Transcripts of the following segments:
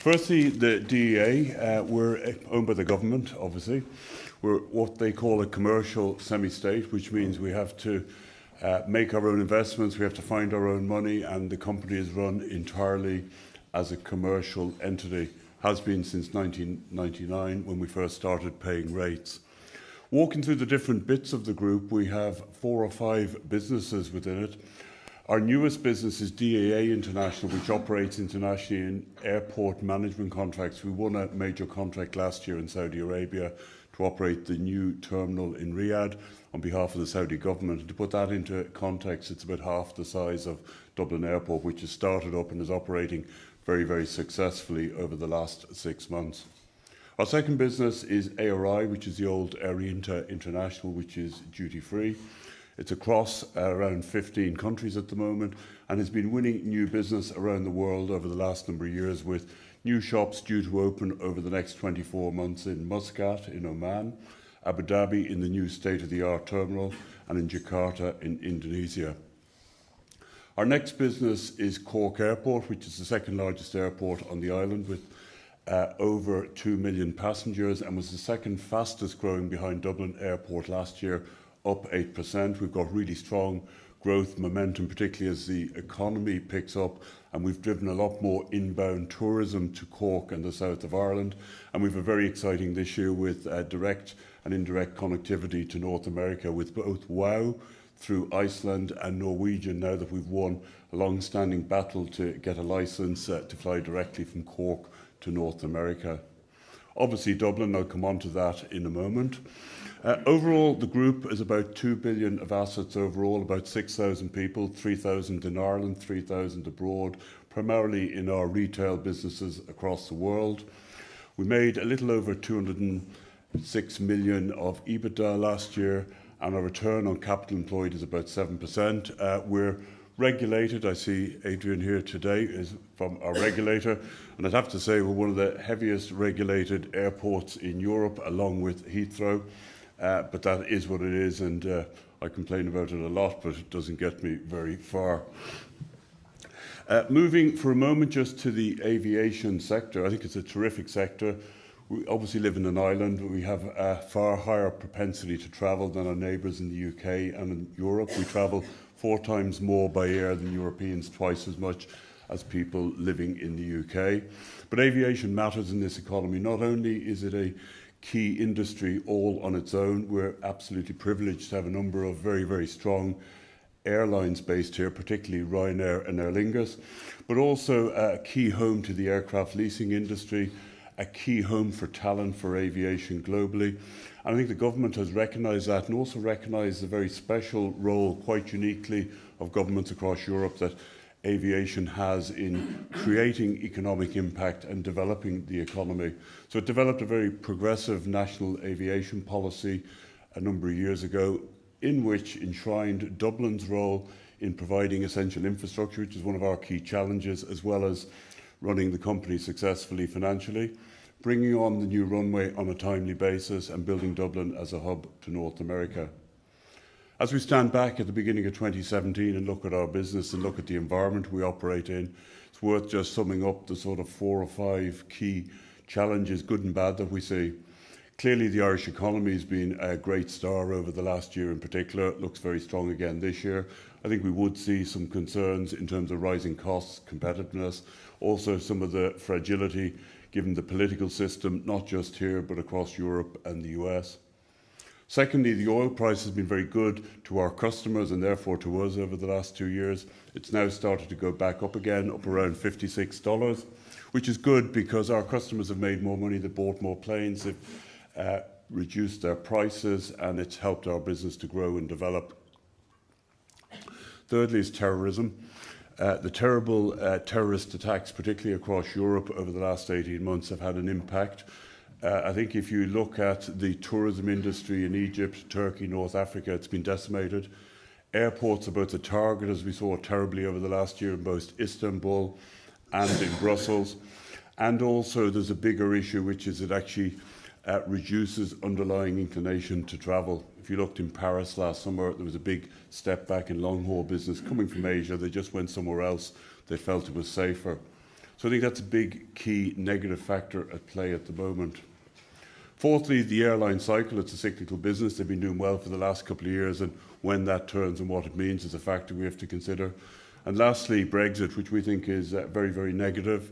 Firstly, the DEA, we're owned by the government, obviously. We're what they call a commercial semi-state, which means we have to make our own investments, we have to find our own money, and the company is run entirely as a commercial entity. Has been since 1999 when we first started paying rates. Walking through the different bits of the group, we have 4 or 5 businesses within it. Our newest business is DAA International, which operates internationally in airport management contracts. We won a major contract last year in Saudi Arabia to operate the new terminal in Riyadh on behalf of the Saudi government. And to put that into context, it's about half the size of Dublin Airport, which has started up and is operating very, very successfully over the last 6 months. Our second business is ARI, which is the old Arienta International, which is duty-free. It's across around 15 countries at the moment and has been winning new business around the world over the last number of years, with new shops due to open over the next 24 months in Muscat in Oman, Abu Dhabi in the new state-of-the-art terminal, and in Jakarta in Indonesia. Our next business is Cork Airport, which is the second largest airport on the island with over 2 million passengers, and was the second fastest growing behind Dublin Airport last year, up 8%. We've got really strong growth momentum, particularly as the economy picks up, and we've driven a lot more inbound tourism to Cork and the south of Ireland. And we've a very exciting this year with direct and indirect connectivity to North America with both WOW through Iceland and Norwegian, now that we've won a long-standing battle to get a licence to fly directly from Cork to North America. Obviously Dublin, I'll come on to that in a moment. Overall, the group is about 2 billion of assets overall, about 6,000 people, 3,000 in Ireland, 3,000 abroad, primarily in our retail businesses across the world. We made a little over 206 million of EBITDA last year, and our return on capital employed is about 7%. We're regulated. I see Adrian here today is from our regulator, and I'd have to say we're one of the heaviest regulated airports in Europe, along with Heathrow. But that is what it is, and I complain about it a lot, but it doesn't get me very far. Moving for a moment just to the aviation sector, I think it's a terrific sector. We obviously live in an island. We have a far higher propensity to travel than our neighbours in the UK and in Europe. We travel 4 times more by air than Europeans, twice as much as people living in the UK. But aviation matters in this economy. Not only is it a key industry all on its own, we're absolutely privileged to have a number of very, very strong airlines based here, particularly Ryanair and Aer Lingus, but also a key home to the aircraft leasing industry, a key home for talent for aviation globally. And I think the government has recognised that, and also recognised the very special role, quite uniquely, of governments across Europe that aviation has in creating economic impact and developing the economy. So it developed a very progressive national aviation policy a number of years ago, in which enshrined Dublin's role in providing essential infrastructure, which is one of our key challenges, as well as running the company successfully financially, bringing on the new runway on a timely basis, and building Dublin as a hub to North America. As we stand back at the beginning of 2017 and look at our business and look at the environment we operate in, it's worth just summing up the sort of 4 or 5 key challenges, good and bad, that we see. Clearly, the Irish economy has been a great star over the last year in particular. It looks very strong again this year. I think we would see some concerns in terms of rising costs, competitiveness, also some of the fragility given the political system, not just here, but across Europe and the US. Secondly, the oil price has been very good to our customers and therefore to us over the last 2 years. It's now started to go back up again, up around $56, which is good because our customers have made more money, they've bought more planes, they've reduced their prices, and it's helped our business to grow and develop. Thirdly is terrorism. The terrible terrorist attacks, particularly across Europe over the last 18 months, have had an impact. I think if you look at the tourism industry in Egypt, Turkey, North Africa, it's been decimated. Airports are both a target, as we saw terribly over the last year in both Istanbul and in Brussels. And also there's a bigger issue, which is it actually reduces underlying inclination to travel. If you looked in Paris last summer, there was a big step back in long-haul business coming from Asia. They just went somewhere else. They felt it was safer. So I think that's a big key negative factor at play at the moment. Fourthly, the airline cycle. It's a cyclical business. They've been doing well for the last couple of years, and when that turns and what it means is a factor we have to consider. And lastly, Brexit, which we think is very, very negative.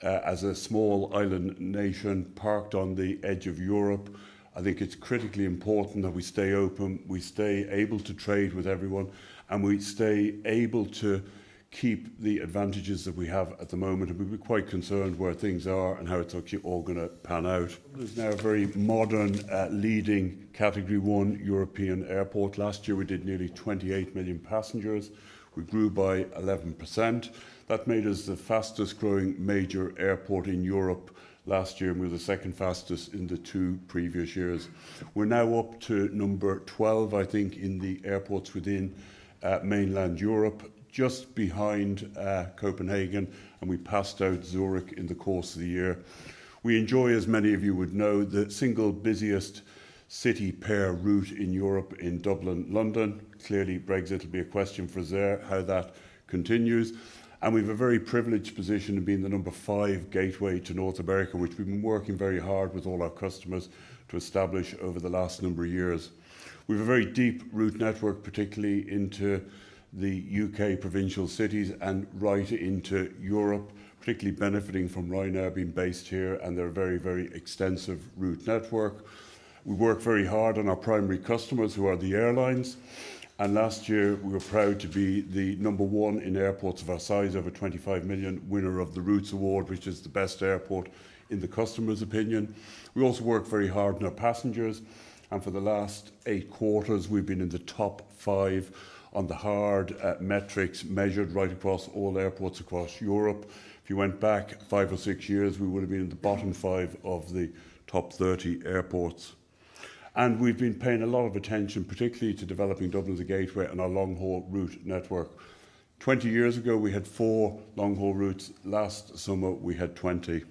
As a small island nation parked on the edge of Europe, I think it's critically important that we stay open, we stay able to trade with everyone, and we stay able to keep the advantages that we have at the moment, and we'd be quite concerned where things are and how it's actually all going to pan out. There's now a very modern, leading Category 1 European airport. Last year we did nearly 28 million passengers. We grew by 11%. That made us the fastest growing major airport in Europe last year, and we were the second fastest in the 2 previous years. We're now up to number 12, I think, in the airports within mainland Europe, just behind Copenhagen, and we passed out Zurich in the course of the year. We enjoy, as many of you would know, the single busiest city pair route in Europe in Dublin, London. Clearly, Brexit will be a question for us there, how that continues. And we have a very privileged position in being the number 5 gateway to North America, which we've been working very hard with all our customers to establish over the last number of years. We have a very deep route network, particularly into the UK provincial cities and right into Europe, particularly benefiting from Ryanair being based here and their very, very extensive route network. We work very hard on our primary customers, who are the airlines. And last year, we were proud to be the number 1 in airports of our size, over 25 million, winner of the Routes Award, which is the best airport in the customer's opinion. We also work very hard on our passengers. And for the last 8 quarters, we've been in the top 5 on the hard metrics measured right across all airports across Europe. If you went back 5 or 6 years, we would have been in the bottom 5 of the top 30 airports. And we've been paying a lot of attention, particularly to developing Dublin as a gateway and our long-haul route network. 20 years ago, we had 4 long-haul routes. Last summer, we had 20.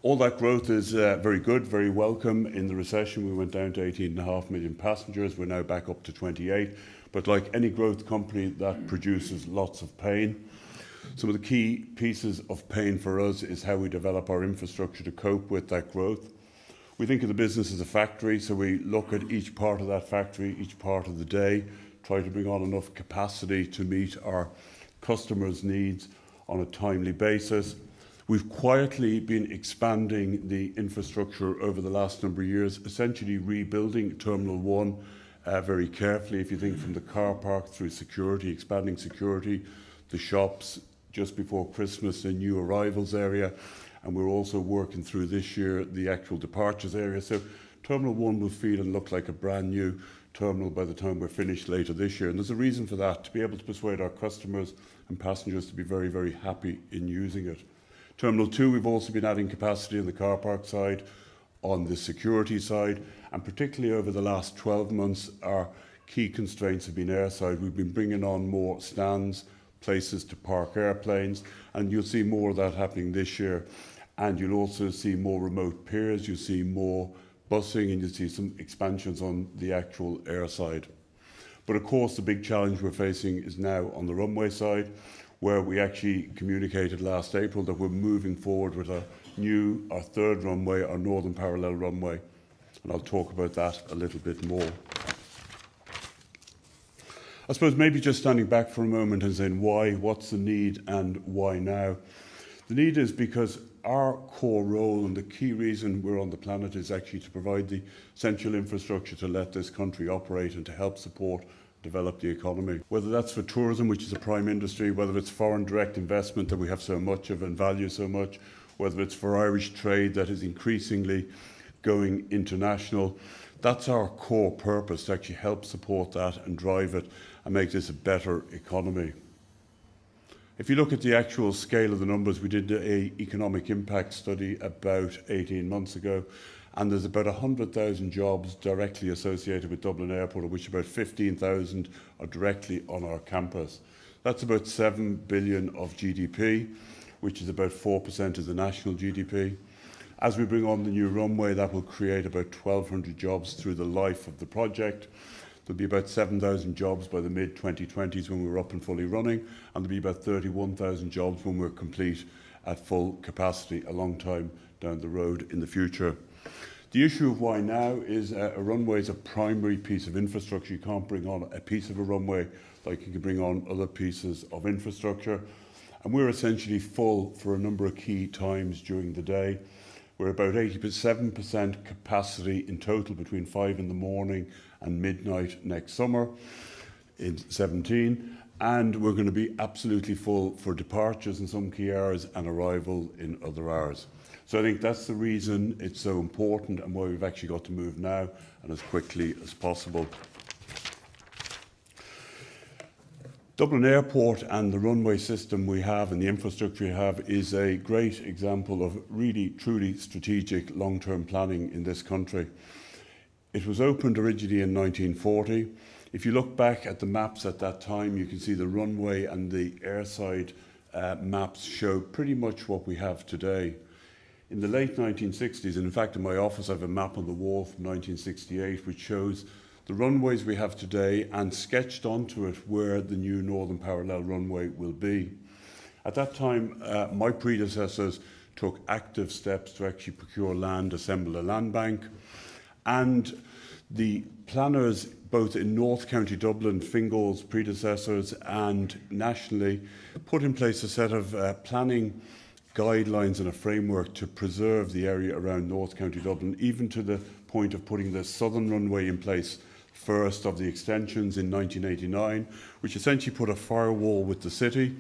All that growth is very good, very welcome. In the recession, we went down to 18.5 million passengers. We're now back up to 28. But like any growth company, that produces lots of pain. Some of the key pieces of pain for us is how we develop our infrastructure to cope with that growth. We think of the business as a factory, so we look at each part of that factory, each part of the day, try to bring on enough capacity to meet our customers' needs on a timely basis. We've quietly been expanding the infrastructure over the last number of years, essentially rebuilding Terminal 1 very carefully. If you think from the car park through security, expanding security, the shops just before Christmas, the new arrivals area, and we're also working through this year the actual departures area. So Terminal 1 will feel and look like a brand new terminal by the time we're finished later this year. And there's a reason for that, to be able to persuade our customers and passengers to be very, very happy in using it. Terminal 2, we've also been adding capacity on the car park side, on the security side, and particularly over the last 12 months, our key constraints have been airside. We've been bringing on more stands, places to park airplanes, and you'll see more of that happening this year. And you'll also see more remote piers, you'll see more busing, and you'll see some expansions on the actual air side. But of course, the big challenge we're facing is now on the runway side, where we actually communicated last April that we're moving forward with our 3rd runway, our northern parallel runway. And I'll talk about that a little bit more. I suppose maybe just standing back for a moment and saying why, what's the need and why now? The need is because our core role and the key reason we're on the planet is actually to provide the essential infrastructure to let this country operate and to help support, develop the economy. Whether that's for tourism, which is a prime industry, whether it's foreign direct investment that we have so much of and value so much, whether it's for Irish trade that is increasingly going international, that's our core purpose, to actually help support that and drive it and make this a better economy. If you look at the actual scale of the numbers, we did an economic impact study about 18 months ago, and there's about 100,000 jobs directly associated with Dublin Airport, of which about 15,000 are directly on our campus. That's about 7 billion of GDP, which is about 4% of the national GDP. As we bring on the new runway, that will create about 1,200 jobs through the life of the project. There'll be about 7,000 jobs by the mid-2020s when we're up and fully running, and there'll be about 31,000 jobs when we're complete at full capacity, a long time down the road in the future. The issue of why now is a runway is a primary piece of infrastructure. You can't bring on a piece of a runway like you can bring on other pieces of infrastructure. And we're essentially full for a number of key times during the day. We're about 87% capacity in total between 5 in the morning and midnight next summer in 17. And we're going to be absolutely full for departures in some key hours and arrival in other hours. So I think that's the reason it's so important and why we've actually got to move now and as quickly as possible. Dublin Airport and the runway system we have and the infrastructure we have is a great example of really, truly strategic long-term planning in this country. It was opened originally in 1940. If you look back at the maps at that time, you can see the runway and the airside maps show pretty much what we have today. In the late 1960s, and in fact in my office I have a map on the wall from 1968 which shows the runways we have today and sketched onto it where the new Northern Parallel runway will be. At that time, my predecessors took active steps to actually procure land, assemble a land bank, and the planners both in North County Dublin, Fingal's predecessors, and nationally put in place a set of planning guidelines and a framework to preserve the area around North County Dublin, even to the point of putting the southern runway in place first of the extensions in 1989, which essentially put a firewall with the city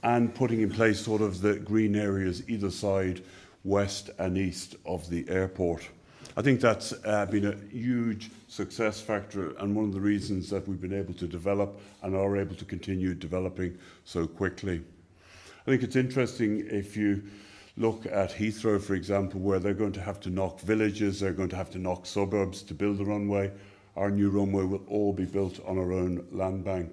and putting in place sort of the green areas either side, west and east of the airport. I think that's been a huge success factor and one of the reasons that we've been able to develop and are able to continue developing so quickly. I think it's interesting if you look at Heathrow, for example, where they're going to have to knock villages, they're going to have to knock suburbs to build the runway. Our new runway will all be built on our own land bank.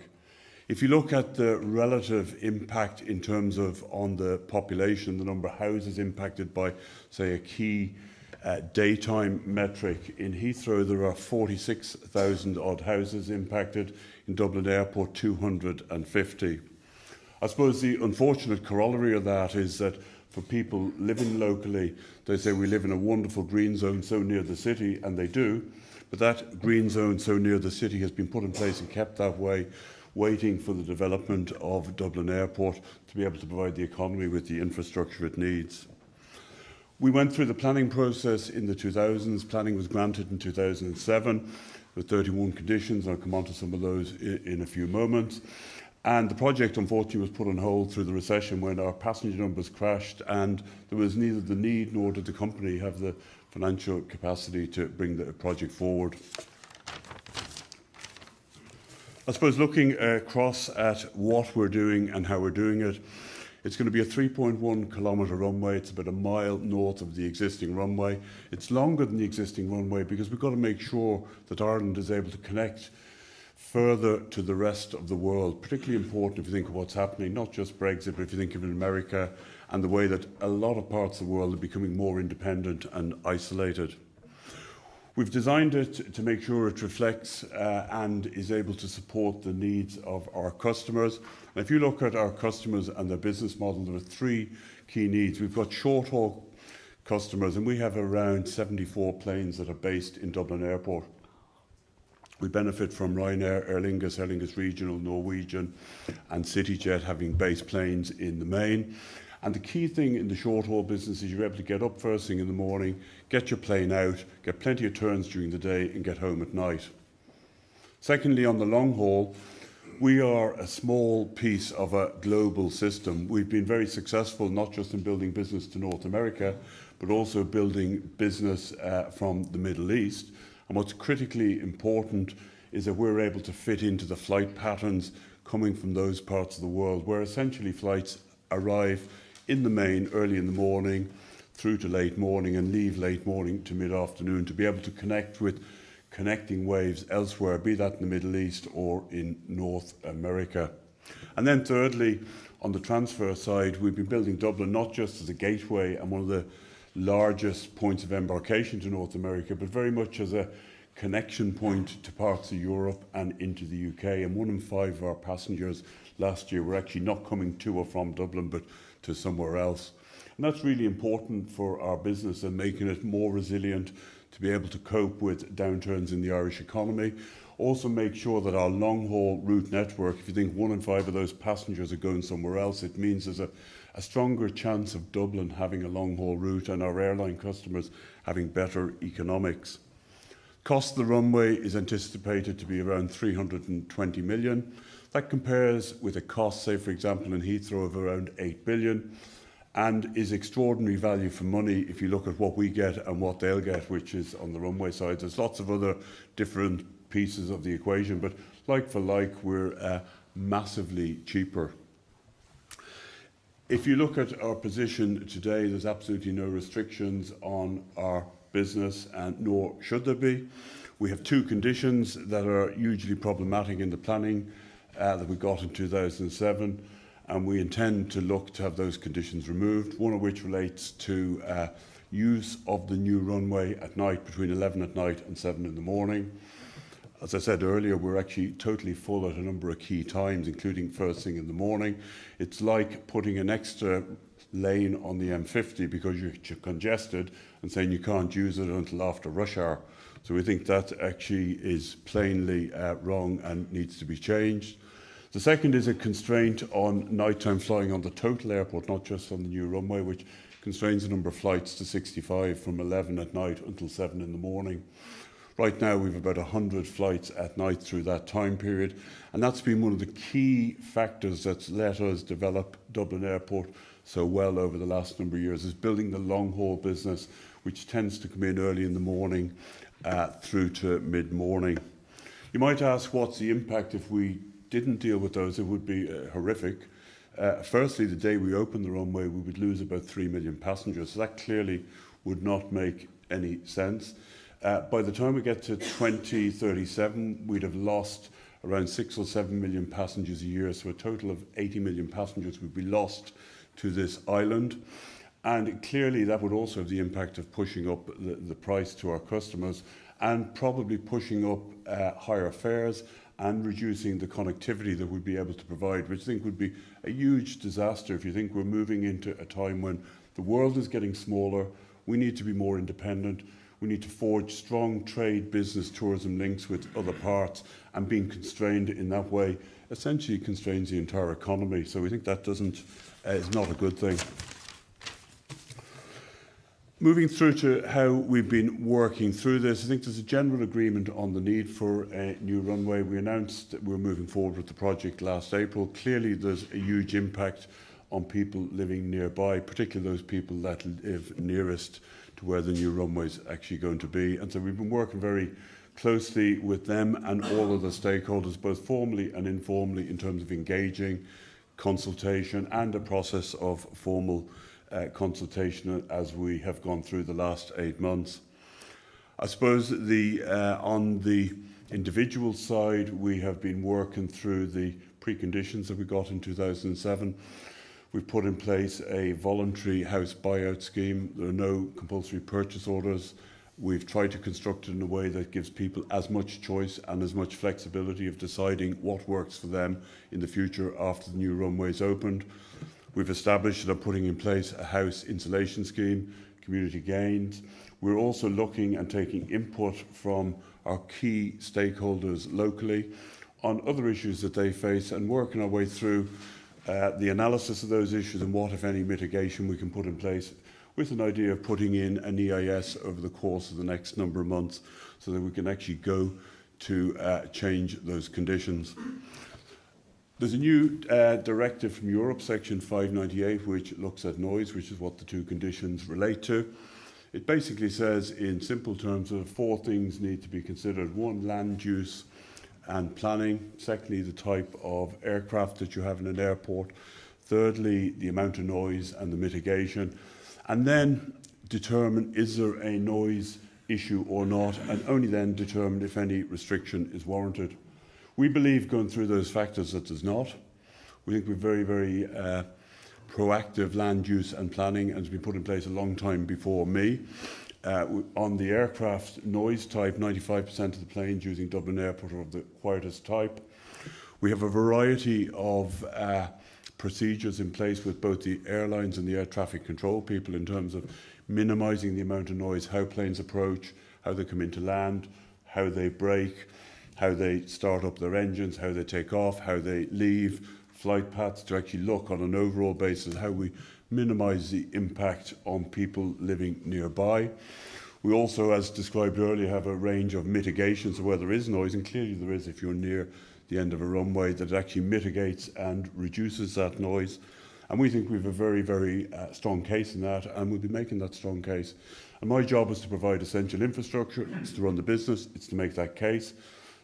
If you look at the relative impact in terms of on the population, the number of houses impacted by, say, a key daytime metric, in Heathrow there are 46,000 odd houses impacted, in Dublin Airport 250. I suppose the unfortunate corollary of that is that for people living locally, they say we live in a wonderful green zone so near the city, and they do, but that green zone so near the city has been put in place and kept that way, waiting for the development of Dublin Airport to be able to provide the economy with the infrastructure it needs. We went through the planning process in the 2000s. Planning was granted in 2007 with 31 conditions. I'll come on to some of those in a few moments. And the project, unfortunately, was put on hold through the recession when our passenger numbers crashed and there was neither the need nor did the company have the financial capacity to bring the project forward. I suppose looking across at what we're doing and how we're doing it, it's going to be a 3.1 kilometre runway. It's about a mile north of the existing runway. It's longer than the existing runway because we've got to make sure that Ireland is able to connect further to the rest of the world, particularly important if you think of what's happening, not just Brexit, but if you think of America and the way that a lot of parts of the world are becoming more independent and isolated. We've designed it to make sure it reflects and is able to support the needs of our customers. And if you look at our customers and their business model, there are three key needs. We've got short-haul customers, and we have around 74 planes that are based in Dublin Airport. We benefit from Ryanair, Aer Lingus Regional, Norwegian and CityJet having base planes in the main. And the key thing in the short-haul business is you're able to get up first thing in the morning, get your plane out, get plenty of turns during the day and get home at night. Secondly, on the long haul, we are a small piece of a global system. We've been very successful not just in building business to North America, but also building business from the Middle East. And what's critically important is that we're able to fit into the flight patterns coming from those parts of the world where essentially flights arrive in the main early in the morning through to late morning and leave late morning to mid-afternoon to be able to connect with connecting waves elsewhere, be that in the Middle East or in North America. And then thirdly, on the transfer side, we've been building Dublin not just as a gateway and one of the largest points of embarkation to North America, but very much as a connection point to parts of Europe and into the UK. And 1 in 5 of our passengers last year were actually not coming to or from Dublin, but to somewhere else. And that's really important for our business and making it more resilient to be able to cope with downturns in the Irish economy. Also make sure that our long-haul route network, if you think 1 in 5 of those passengers are going somewhere else, it means there's a stronger chance of Dublin having a long-haul route and our airline customers having better economics. Cost of the runway is anticipated to be around 320 million. That compares with a cost, say for example in Heathrow, of around 8 billion, and is extraordinary value for money if you look at what we get and what they'll get, which is on the runway side. There's lots of other different pieces of the equation, but like for like, we're massively cheaper. If you look at our position today, there's absolutely no restrictions on our business, and nor should there be. We have 2 conditions that are hugely problematic in the planning that we got in 2007, and we intend to look to have those conditions removed, one of which relates to use of the new runway at night between 11 at night and 7 in the morning. As I said earlier, we're actually totally full at a number of key times, including first thing in the morning. It's like putting an extra lane on the M50 because you're congested and saying you can't use it until after rush hour. So we think that actually is plainly wrong and needs to be changed. The second is a constraint on nighttime flying on the total airport, not just on the new runway, which constrains the number of flights to 65 from 11 at night until 7 in the morning. Right now, we've about 100 flights at night through that time period, and that's been one of the key factors that's let us develop Dublin Airport so well over the last number of years, is building the long-haul business, which tends to come in early in the morning through to mid-morning. You might ask, what's the impact if we didn't deal with those? It would be horrific. Firstly, the day we open the runway, we would lose about 3 million passengers, so that clearly would not make any sense. By the time we get to 2037, we'd have lost around 6 or 7 million passengers a year, so a total of 80 million passengers would be lost to this island. And clearly that would also have the impact of pushing up the price to our customers and probably pushing up higher fares and reducing the connectivity that we'd be able to provide, which I think would be a huge disaster if you think we're moving into a time when the world is getting smaller, we need to be more independent. We need to forge strong trade, business, tourism links with other parts, and being constrained in that way essentially constrains the entire economy. So we think that is not a good thing. Moving through to how we've been working through this, I think there's a general agreement on the need for a new runway. We announced that we're moving forward with the project last April. Clearly there's a huge impact on people living nearby, particularly those people that live nearest to where the new runway is actually going to be. And so we've been working very closely with them and all of the stakeholders, both formally and informally, in terms of engaging, consultation, and a process of formal consultation as we have gone through the last 8 months. I suppose on the individual side, we have been working through the preconditions that we got in 2007. We've put in place a voluntary house buyout scheme. There are no compulsory purchase orders. We've tried to construct it in a way that gives people as much choice and as much flexibility of deciding what works for them in the future after the new runway is opened. We've established and are putting in place a house insulation scheme, community gains. We're also looking and taking input from our key stakeholders locally on other issues that they face and working our way through the analysis of those issues and what, if any, mitigation we can put in place, with an idea of putting in an EIS over the course of the next number of months so that we can actually go to change those conditions. There's a new directive from Europe, Section 598, which looks at noise, which is what the 2 conditions relate to. It basically says, in simple terms, that 4 things need to be considered. 1, land use and planning. Secondly, the type of aircraft that you have in an airport. Thirdly, the amount of noise and the mitigation. And then determine, is there a noise issue or not, and only then determine if any restriction is warranted. We believe, going through those factors, that there's not. We think we're very, very proactive land use and planning, and has been put in place a long time before me. On the aircraft noise type, 95% of the planes using Dublin Airport are of the quietest type. We have a variety of procedures in place with both the airlines and the air traffic control people in terms of minimising the amount of noise, how planes approach, how they come into land, how they brake, how they start up their engines, how they take off, how they leave, flight paths, to actually look on an overall basis how we minimise the impact on people living nearby. We also, as described earlier, have a range of mitigations of where there is noise, and clearly there is if you're near the end of a runway, that actually mitigates and reduces that noise. And we think we have a very, very strong case in that, and we'll be making that strong case. And my job is to provide essential infrastructure, it's to run the business, it's to make that case.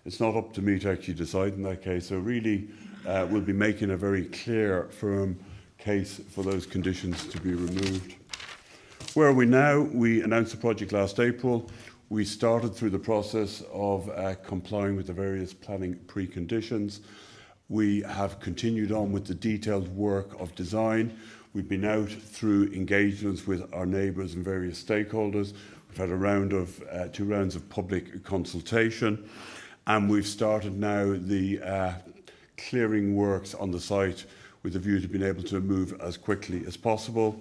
It's not up to me to actually decide in that case. So really, we'll be making a very clear, firm case for those conditions to be removed. Where are we now? We announced the project last April. We started through the process of complying with the various planning preconditions. We have continued on with the detailed work of design. We've been out through engagements with our neighbours and various stakeholders. We've had a round of 2 rounds of public consultation, and we've started now the clearing works on the site with a view to being able to move as quickly as possible.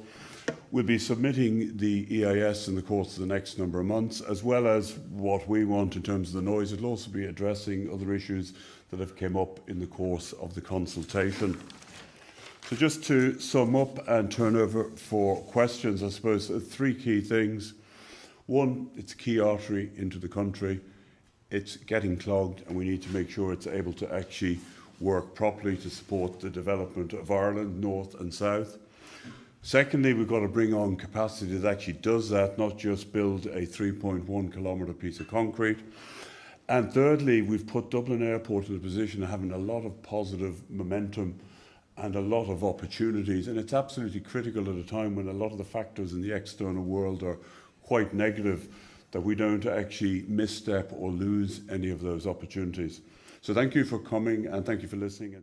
We'll be submitting the EIS in the course of the next number of months, as well as what we want in terms of the noise. It'll also be addressing other issues that have come up in the course of the consultation. So just to sum up and turn over for questions, I suppose 3 key things. 1, it's a key artery into the country. It's getting clogged, and we need to make sure it's able to actually work properly to support the development of Ireland, north and south. Secondly, we've got to bring on capacity that actually does that, not just build a 3.1 kilometre piece of concrete. And thirdly, we've put Dublin Airport in a position of having a lot of positive momentum and a lot of opportunities. And it's absolutely critical at a time when a lot of the factors in the external world are quite negative, that we don't actually misstep or lose any of those opportunities. So thank you for coming, and thank you for listening.